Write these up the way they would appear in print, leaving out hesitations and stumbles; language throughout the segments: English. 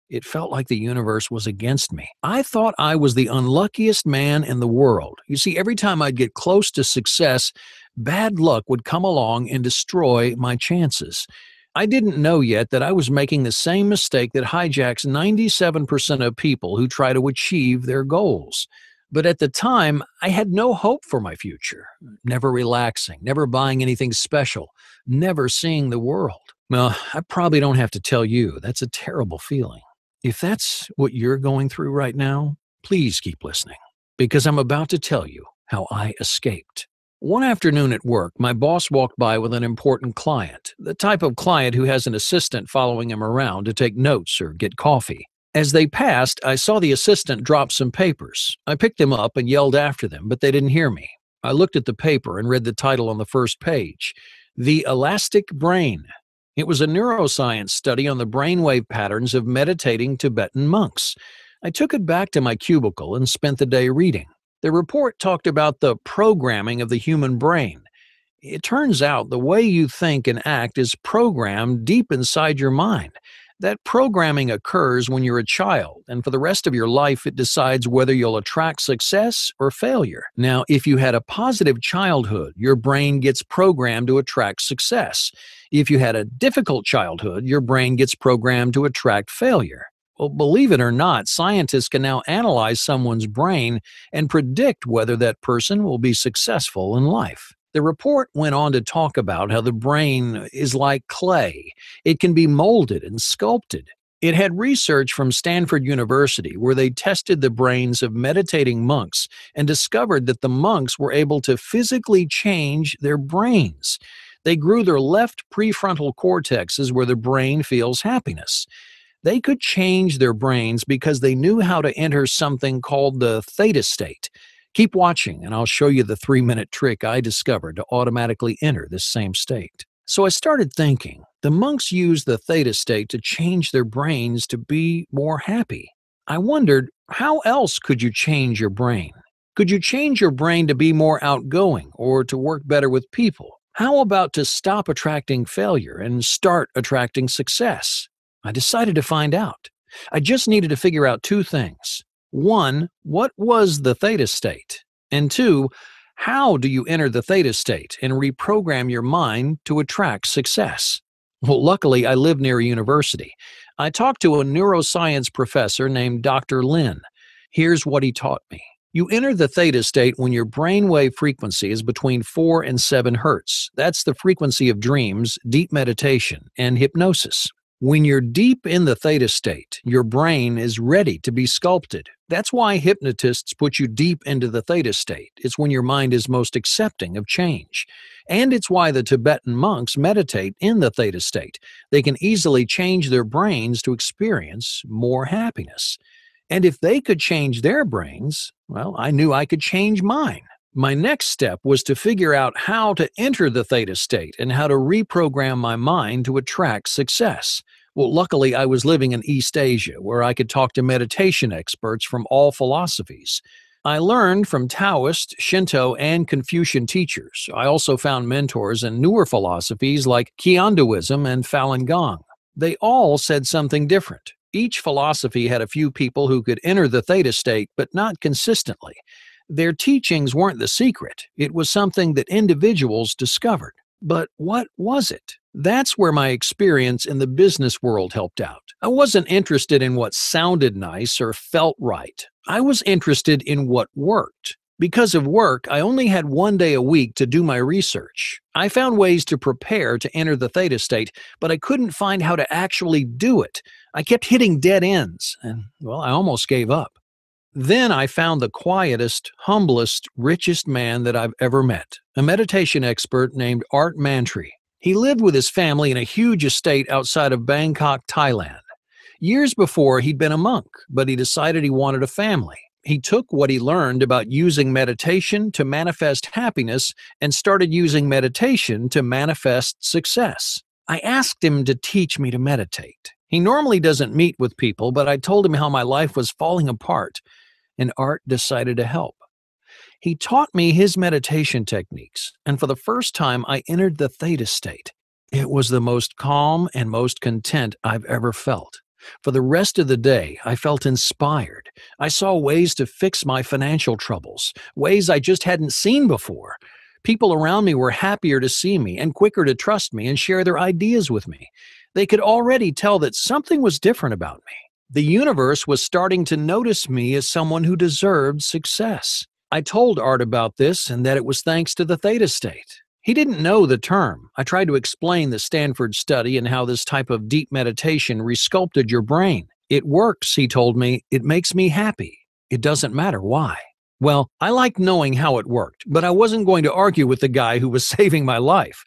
It felt like the universe was against me. I thought I was the unluckiest man in the world. You see, every time I'd get close to success, bad luck would come along and destroy my chances. I didn't know yet that I was making the same mistake that hijacks 97% of people who try to achieve their goals. But at the time, I had no hope for my future. Never relaxing, never buying anything special, never seeing the world. Well, I probably don't have to tell you, that's a terrible feeling. If that's what you're going through right now, please keep listening, because I'm about to tell you how I escaped. One afternoon at work, my boss walked by with an important client, the type of client who has an assistant following him around to take notes or get coffee. As they passed, I saw the assistant drop some papers. I picked them up and yelled after them, but they didn't hear me. I looked at the paper and read the title on the first page, The Elastic Brain. It was a neuroscience study on the brainwave patterns of meditating Tibetan monks. I took it back to my cubicle and spent the day reading. The report talked about the programming of the human brain. It turns out the way you think and act is programmed deep inside your mind. That programming occurs when you're a child, and for the rest of your life, it decides whether you'll attract success or failure. Now, if you had a positive childhood, your brain gets programmed to attract success. If you had a difficult childhood, your brain gets programmed to attract failure. Well, believe it or not, scientists can now analyze someone's brain and predict whether that person will be successful in life. The report went on to talk about how the brain is like clay. It can be molded and sculpted. It had research from Stanford University where they tested the brains of meditating monks and discovered that the monks were able to physically change their brains. They grew their left prefrontal cortexes where the brain feels happiness. They could change their brains because they knew how to enter something called the theta state. Keep watching, and I'll show you the 3-minute trick I discovered to automatically enter this same state. So I started thinking, the monks used the theta state to change their brains to be more happy. I wondered, how else could you change your brain? Could you change your brain to be more outgoing or to work better with people? How about to stop attracting failure and start attracting success? I decided to find out. I just needed to figure out two things. One, what was the theta state? And two, how do you enter the theta state and reprogram your mind to attract success? Well, luckily, I live near a university. I talked to a neuroscience professor named Dr. Lin. Here's what he taught me. You enter the theta state when your brainwave frequency is between 4 and 7 hertz. That's the frequency of dreams, deep meditation, and hypnosis. When you're deep in the theta state, your brain is ready to be sculpted. That's why hypnotists put you deep into the theta state. It's when your mind is most accepting of change. And it's why the Tibetan monks meditate in the theta state. They can easily change their brains to experience more happiness. And if they could change their brains, well, I knew I could change mine. My next step was to figure out how to enter the theta state and how to reprogram my mind to attract success. Well, luckily, I was living in East Asia, where I could talk to meditation experts from all philosophies. I learned from Taoist, Shinto, and Confucian teachers. I also found mentors in newer philosophies like Kyandoism and Falun Gong. They all said something different. Each philosophy had a few people who could enter the theta state, but not consistently. Their teachings weren't the secret. It was something that individuals discovered. But what was it? That's where my experience in the business world helped out. I wasn't interested in what sounded nice or felt right. I was interested in what worked. Because of work, I only had 1 day a week to do my research. I found ways to prepare to enter the theta state, but I couldn't find how to actually do it. I kept hitting dead ends, and, well, I almost gave up. Then I found the quietest, humblest, richest man that I've ever met, a meditation expert named Art Mantri. He lived with his family in a huge estate outside of Bangkok, Thailand. Years before, he'd been a monk, but he decided he wanted a family. He took what he learned about using meditation to manifest happiness and started using meditation to manifest success. I asked him to teach me to meditate. He normally doesn't meet with people, but I told him how my life was falling apart, and Art decided to help. He taught me his meditation techniques, and for the first time, I entered the theta state. It was the most calm and most content I've ever felt. For the rest of the day, I felt inspired. I saw ways to fix my financial troubles, ways I just hadn't seen before. People around me were happier to see me and quicker to trust me and share their ideas with me. They could already tell that something was different about me. The universe was starting to notice me as someone who deserved success. I told Art about this and that it was thanks to the theta state. He didn't know the term. I tried to explain the Stanford study and how this type of deep meditation resculpted your brain. It works, he told me. It makes me happy. It doesn't matter why. Well, I liked knowing how it worked, but I wasn't going to argue with the guy who was saving my life.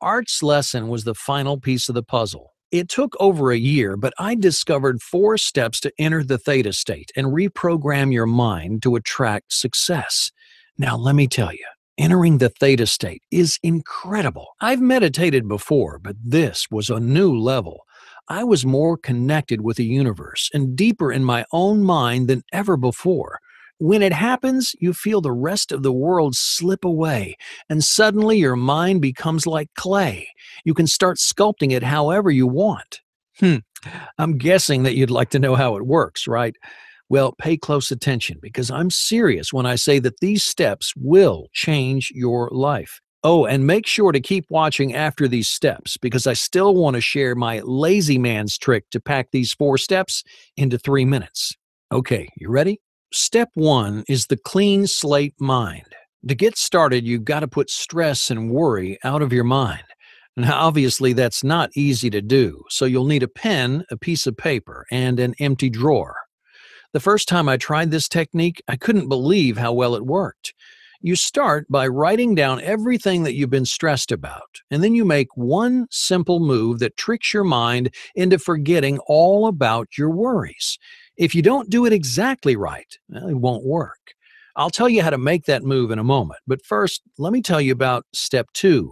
Art's lesson was the final piece of the puzzle. It took over a year, but I discovered 4 steps to enter the theta state and reprogram your mind to attract success. Now, let me tell you, entering the theta state is incredible. I've meditated before, but this was a new level. I was more connected with the universe and deeper in my own mind than ever before. When it happens, you feel the rest of the world slip away, and suddenly your mind becomes like clay. You can start sculpting it however you want. Hmm, I'm guessing that you'd like to know how it works, right? Well, pay close attention because I'm serious when I say that these steps will change your life. Oh, and make sure to keep watching after these steps because I still want to share my lazy man's trick to pack these 4 steps into 3 minutes. Okay, you ready? Step 1 is the clean slate mind. To get started, you've got to put stress and worry out of your mind. Now, obviously, that's not easy to do, so you'll need a pen, a piece of paper, and an empty drawer. The first time I tried this technique, I couldn't believe how well it worked. You start by writing down everything that you've been stressed about, and then you make one simple move that tricks your mind into forgetting all about your worries. If you don't do it exactly right, well, it won't work. I'll tell you how to make that move in a moment, but first, let me tell you about step 2,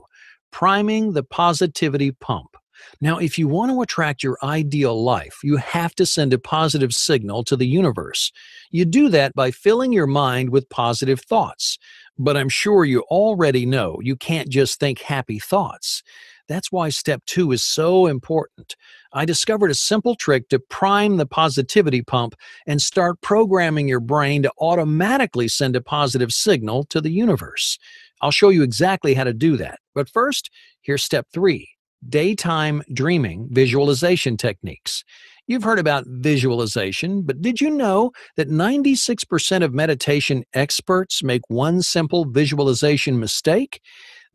priming the positivity pump. Now, if you want to attract your ideal life, you have to send a positive signal to the universe. You do that by filling your mind with positive thoughts. But I'm sure you already know you can't just think happy thoughts. That's why step 2 is so important. I discovered a simple trick to prime the positivity pump and start programming your brain to automatically send a positive signal to the universe. I'll show you exactly how to do that. But first, here's step 3. Daytime dreaming visualization techniques. You've heard about visualization, but did you know that 96% of meditation experts make one simple visualization mistake?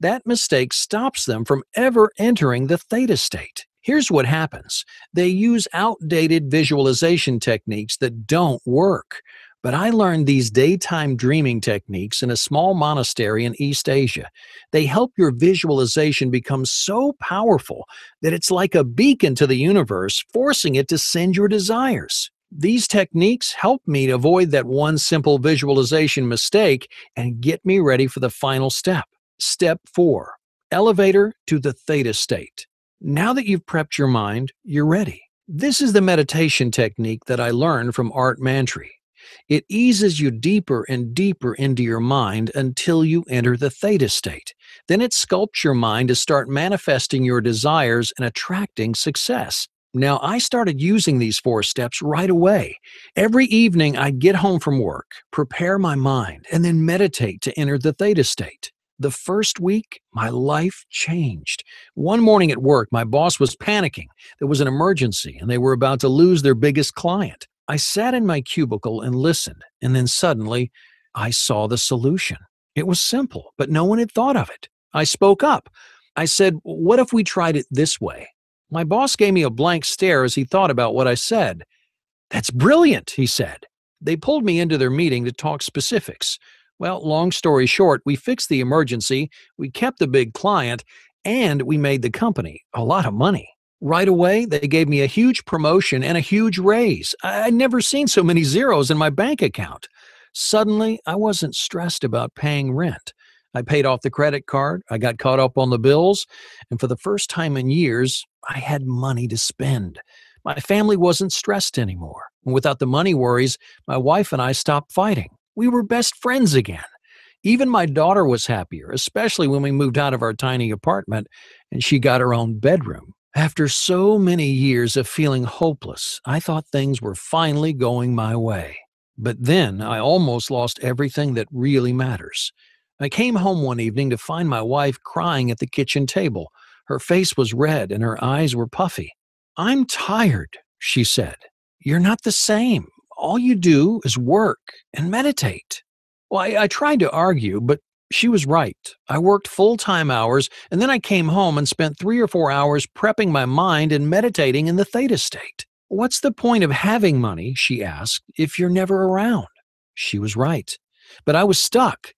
That mistake stops them from ever entering the theta state. Here's what happens. They use outdated visualization techniques that don't work. But I learned these daytime dreaming techniques in a small monastery in East Asia. They help your visualization become so powerful that it's like a beacon to the universe, forcing it to send your desires. These techniques help me to avoid that one simple visualization mistake and get me ready for the final step. Step 4. Elevator to the theta state. Now that you've prepped your mind, you're ready. This is the meditation technique that I learned from Art Mantry. It eases you deeper and deeper into your mind until you enter the theta state. Then it sculpts your mind to start manifesting your desires and attracting success. Now, I started using these 4 steps right away. Every evening, I'd get home from work, prepare my mind, and then meditate to enter the theta state. The first week, my life changed. One morning at work, my boss was panicking. There was an emergency, and they were about to lose their biggest client. I sat in my cubicle and listened, and then suddenly, I saw the solution. It was simple, but no one had thought of it. I spoke up. I said, "What if we tried it this way?" My boss gave me a blank stare as he thought about what I said. "That's brilliant," he said. They pulled me into their meeting to talk specifics. Well, long story short, we fixed the emergency, we kept the big client, and we made the company a lot of money. Right away, they gave me a huge promotion and a huge raise. I'd never seen so many zeros in my bank account. Suddenly, I wasn't stressed about paying rent. I paid off the credit card, I got caught up on the bills, and for the first time in years, I had money to spend. My family wasn't stressed anymore. And without the money worries, my wife and I stopped fighting. We were best friends again. Even my daughter was happier, especially when we moved out of our tiny apartment and she got her own bedroom. After so many years of feeling hopeless, I thought things were finally going my way. But then I almost lost everything that really matters. I came home one evening to find my wife crying at the kitchen table. Her face was red and her eyes were puffy. "I'm tired," she said. "You're not the same. All you do is work and meditate." Well, I tried to argue, but she was right. I worked full time hours, and then I came home and spent 3 or 4 hours prepping my mind and meditating in the theta state. "What's the point of having money," she asked, "if you're never around?" She was right. But I was stuck.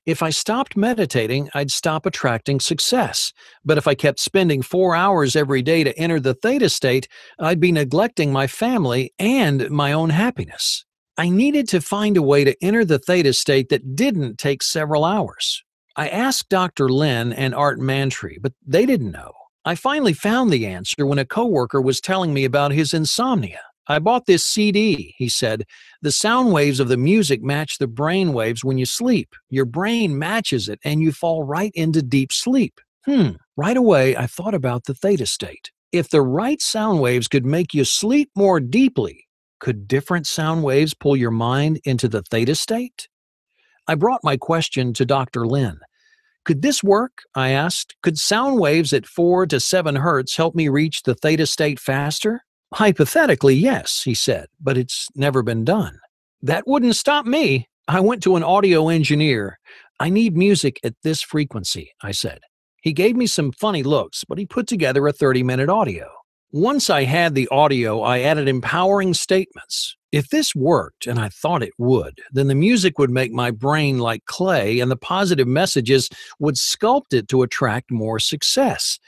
If I stopped meditating, I'd stop attracting success. But if I kept spending 4 hours every day to enter the theta state, I'd be neglecting my family and my own happiness. I needed to find a way to enter the theta state that didn't take several hours. I asked Dr. Lin and Art Mantry, but they didn't know. I finally found the answer when a coworker was telling me about his insomnia. "I bought this CD," he said. "The sound waves of the music match the brain waves when you sleep. Your brain matches it and you fall right into deep sleep." Right away, I thought about the theta state. If the right sound waves could make you sleep more deeply, could different sound waves pull your mind into the theta state? I brought my question to Dr. Lin. "Could this work?" I asked. "Could sound waves at 4 to 7 hertz help me reach the theta state faster?" "Hypothetically, yes," he said, "but it's never been done." That wouldn't stop me. I went to an audio engineer. "I need music at this frequency," I said. He gave me some funny looks, but he put together a 30-minute audio. Once I had the audio, I added empowering statements. If this worked, and I thought it would, then the music would make my brain like clay and the positive messages would sculpt it to attract more success.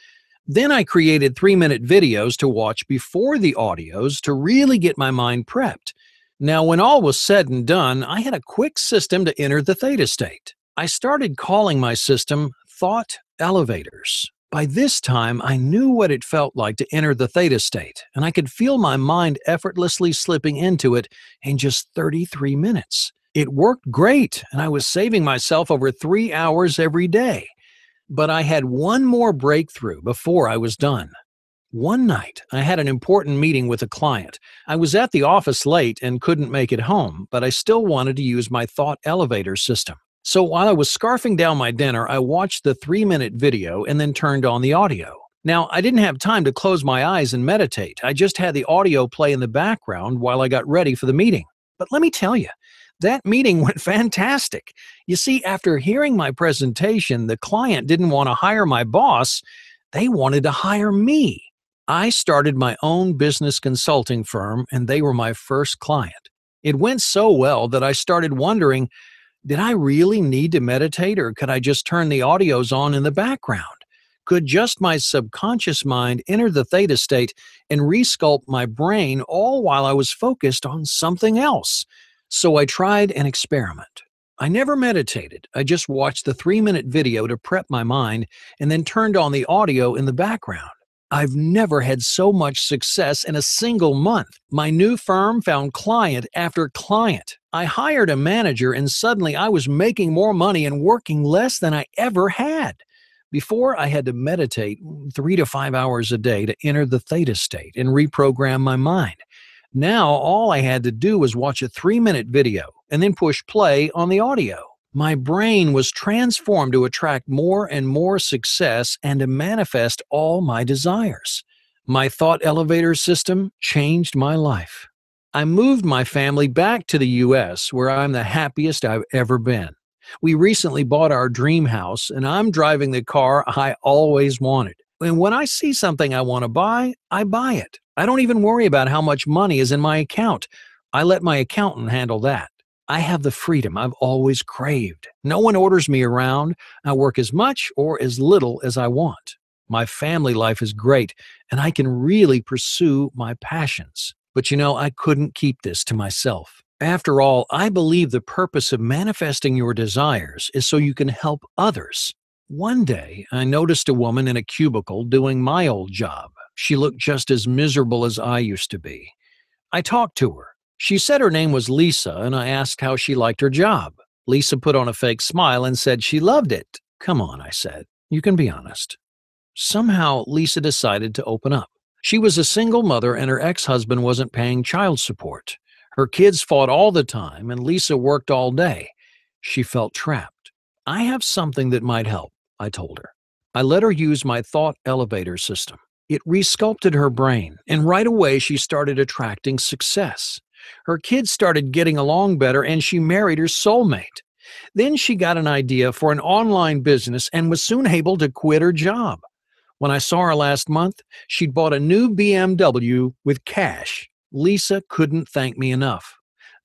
Then I created 3-minute videos to watch before the audios to really get my mind prepped. Now, when all was said and done, I had a quick system to enter the theta state. I started calling my system Thought Elevators. By this time, I knew what it felt like to enter the theta state, and I could feel my mind effortlessly slipping into it in just 33 minutes. It worked great, and I was saving myself over 3 hours every day. But I had one more breakthrough before I was done. One night, I had an important meeting with a client. I was at the office late and couldn't make it home, but I still wanted to use my thought elevator system. So while I was scarfing down my dinner, I watched the 3-minute video and then turned on the audio. Now, I didn't have time to close my eyes and meditate. I just had the audio play in the background while I got ready for the meeting. But let me tell you, that meeting went fantastic. You see, after hearing my presentation, the client didn't want to hire my boss, they wanted to hire me. I started my own business consulting firm, and they were my first client. It went so well that I started wondering, did I really need to meditate, or could I just turn the audios on in the background? Could just my subconscious mind enter the theta state and resculpt my brain all while I was focused on something else? So I tried an experiment. I never meditated. I just watched the 3-minute video to prep my mind and then turned on the audio in the background. I've never had so much success in a single month. My new firm found client after client. I hired a manager and suddenly I was making more money and working less than I ever had. Before, I had to meditate 3 to 5 hours a day to enter the theta state and reprogram my mind. Now, all I had to do was watch a 3-minute video and then push play on the audio. My brain was transformed to attract more and more success and to manifest all my desires. My thought elevator system changed my life. I moved my family back to the US, where I'm the happiest I've ever been. We recently bought our dream house, and I'm driving the car I always wanted. And when I see something I want to buy, I buy it. I don't even worry about how much money is in my account. I let my accountant handle that. I have the freedom I've always craved. No one orders me around. I work as much or as little as I want. My family life is great, and I can really pursue my passions. But I couldn't keep this to myself. After all, I believe the purpose of manifesting your desires is so you can help others. One day, I noticed a woman in a cubicle doing my old job. She looked just as miserable as I used to be. I talked to her. She said her name was Lisa, and I asked how she liked her job. Lisa put on a fake smile and said she loved it. "Come on," I said. "You can be honest." Somehow, Lisa decided to open up. She was a single mother and her ex husband wasn't paying child support. Her kids fought all the time and Lisa worked all day. She felt trapped. I have something that might help, I told her. I let her use my thought elevator system. It resculpted her brain, and right away she started attracting success. Her kids started getting along better, and she married her soulmate. Then she got an idea for an online business and was soon able to quit her job. When I saw her last month, she'd bought a new BMW with cash. Lisa couldn't thank me enough.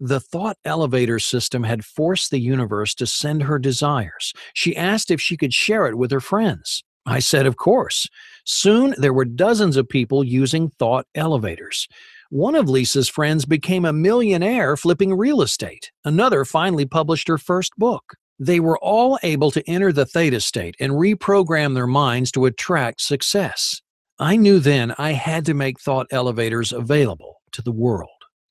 The thought elevator system had forced the universe to send her desires. She asked if she could share it with her friends. I said, of course. Soon there were dozens of people using thought elevators. One of Lisa's friends became a millionaire flipping real estate. Another finally published her first book. They were all able to enter the theta state and reprogram their minds to attract success. I knew then I had to make thought elevators available to the world.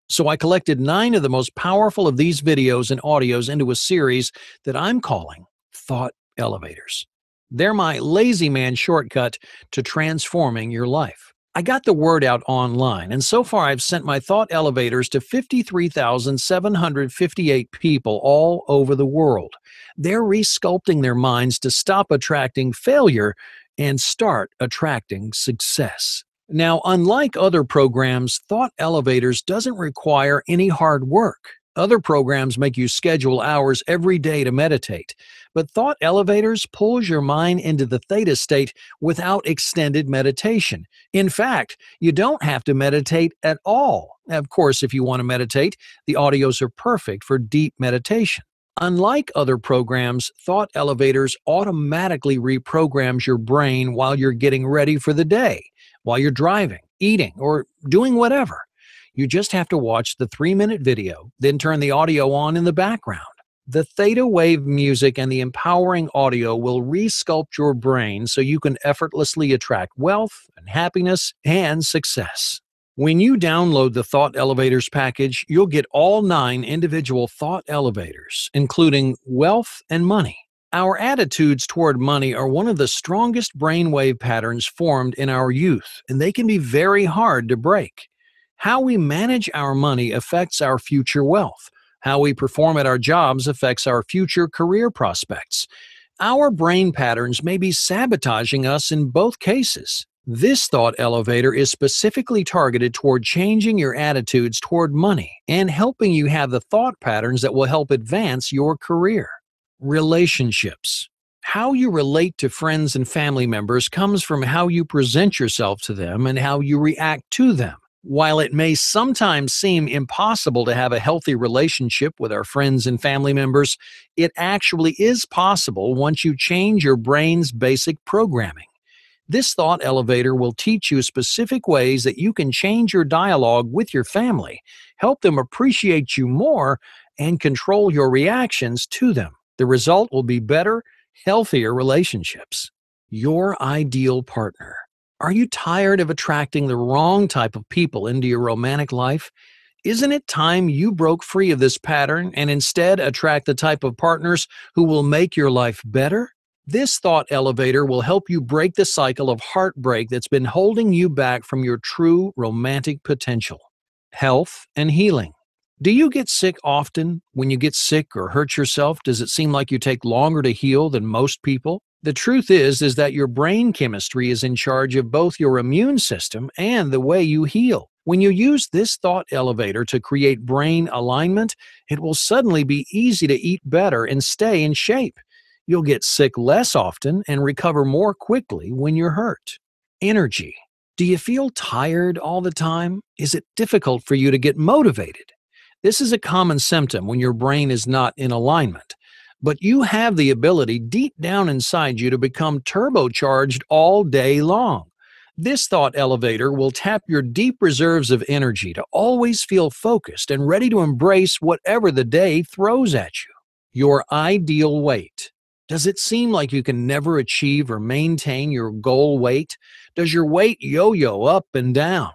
So I collected 9 of the most powerful of these videos and audios into a series that I'm calling Thought Elevators. They're my lazy man shortcut to transforming your life. I got the word out online, and so far I've sent my thought elevators to 53,758 people all over the world. They're resculpting their minds to stop attracting failure and start attracting success. Now, unlike other programs, Thought Elevators doesn't require any hard work. Other programs make you schedule hours every day to meditate, but Thought Elevators pulls your mind into the theta state without extended meditation. In fact, you don't have to meditate at all. Of course, if you want to meditate, the audios are perfect for deep meditation. Unlike other programs, Thought Elevators automatically reprograms your brain while you're getting ready for the day, while you're driving, eating, or doing whatever. You just have to watch the 3-minute video, then turn the audio on in the background. The theta wave music and the empowering audio will resculpt your brain so you can effortlessly attract wealth and happiness and success. When you download the Thought Elevators package, you'll get all 9 individual thought elevators, including wealth and money. Our attitudes toward money are one of the strongest brainwave patterns formed in our youth, and they can be very hard to break. How we manage our money affects our future wealth. How we perform at our jobs affects our future career prospects. Our brain patterns may be sabotaging us in both cases. This thought elevator is specifically targeted toward changing your attitudes toward money and helping you have the thought patterns that will help advance your career. Relationships. How you relate to friends and family members comes from how you present yourself to them and how you react to them. While it may sometimes seem impossible to have a healthy relationship with our friends and family members, it actually is possible once you change your brain's basic programming. This thought elevator will teach you specific ways that you can change your dialogue with your family, help them appreciate you more, and control your reactions to them. The result will be better, healthier relationships. Your ideal partner. Are you tired of attracting the wrong type of people into your romantic life? Isn't it time you broke free of this pattern and instead attract the type of partners who will make your life better? This thought elevator will help you break the cycle of heartbreak that's been holding you back from your true romantic potential. Health and healing. Do you get sick often? When you get sick or hurt yourself, does it seem like you take longer to heal than most people? The truth is that your brain chemistry is in charge of both your immune system and the way you heal. When you use this thought elevator to create brain alignment, it will suddenly be easy to eat better and stay in shape. You'll get sick less often and recover more quickly when you're hurt. Energy. Do you feel tired all the time? Is it difficult for you to get motivated? This is a common symptom when your brain is not in alignment. But you have the ability deep down inside you to become turbocharged all day long. This thought elevator will tap your deep reserves of energy to always feel focused and ready to embrace whatever the day throws at you. Your ideal weight. Does it seem like you can never achieve or maintain your goal weight? Does your weight yo-yo up and down?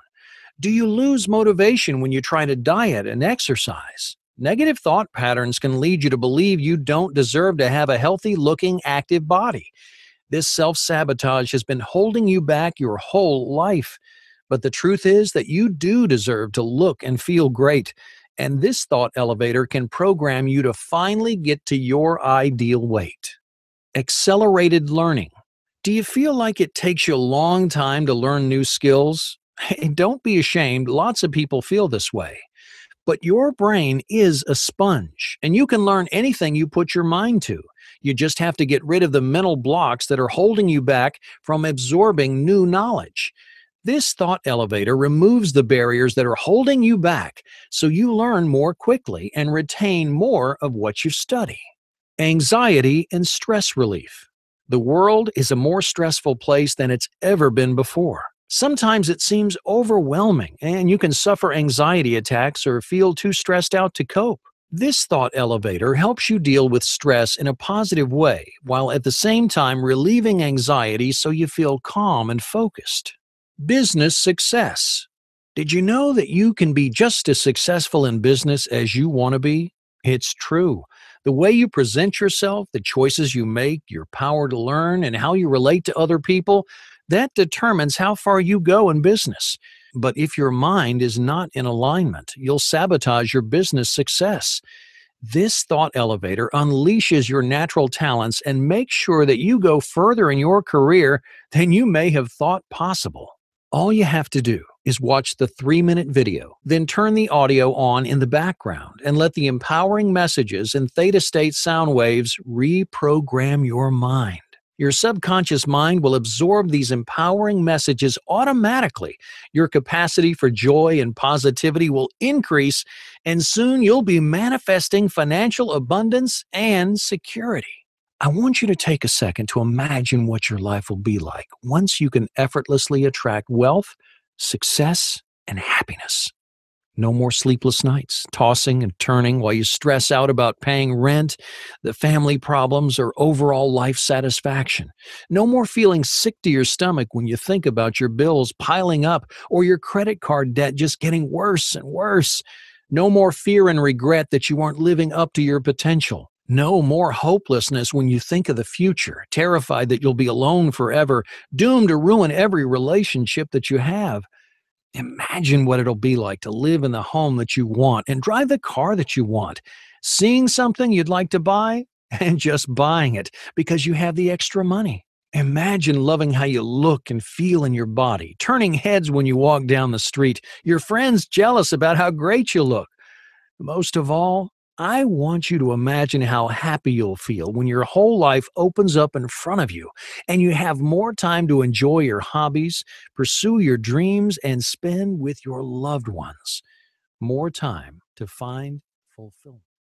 Do you lose motivation when you try to diet and exercise? Negative thought patterns can lead you to believe you don't deserve to have a healthy-looking, active body. This self sabotage has been holding you back your whole life. But the truth is that you do deserve to look and feel great. And this thought elevator can program you to finally get to your ideal weight. Accelerated learning. Do you feel like it takes you a long time to learn new skills? Hey, don't be ashamed. Lots of people feel this way. But your brain is a sponge, and you can learn anything you put your mind to. You just have to get rid of the mental blocks that are holding you back from absorbing new knowledge. This thought elevator removes the barriers that are holding you back so you learn more quickly and retain more of what you study. Anxiety and stress relief. The world is a more stressful place than it's ever been before. Sometimes it seems overwhelming, and you can suffer anxiety attacks or feel too stressed out to cope. This thought elevator helps you deal with stress in a positive way, while at the same time relieving anxiety so you feel calm and focused. Business success. Did you know that you can be just as successful in business as you want to be? It's true. The way you present yourself, the choices you make, your power to learn, and how you relate to other people, that determines how far you go in business. But if your mind is not in alignment, you'll sabotage your business success. This thought elevator unleashes your natural talents and makes sure that you go further in your career than you may have thought possible. All you have to do is watch the 3-minute video, then turn the audio on in the background and let the empowering messages and theta state sound waves reprogram your mind. Your subconscious mind will absorb these empowering messages automatically. Your capacity for joy and positivity will increase, and soon you'll be manifesting financial abundance and security. I want you to take a second to imagine what your life will be like once you can effortlessly attract wealth, success, and happiness. No more sleepless nights, tossing and turning while you stress out about paying rent, the family problems, or overall life satisfaction. No more feeling sick to your stomach when you think about your bills piling up or your credit card debt just getting worse and worse. No more fear and regret that you aren't living up to your potential. No more hopelessness when you think of the future, terrified that you'll be alone forever, doomed to ruin every relationship that you have. Imagine what it'll be like to live in the home that you want and drive the car that you want, seeing something you'd like to buy and just buying it because you have the extra money. Imagine loving how you look and feel in your body, turning heads when you walk down the street, your friends jealous about how great you look. Most of all, I want you to imagine how happy you'll feel when your whole life opens up in front of you and you have more time to enjoy your hobbies, pursue your dreams, and spend with your loved ones. More time to find fulfillment.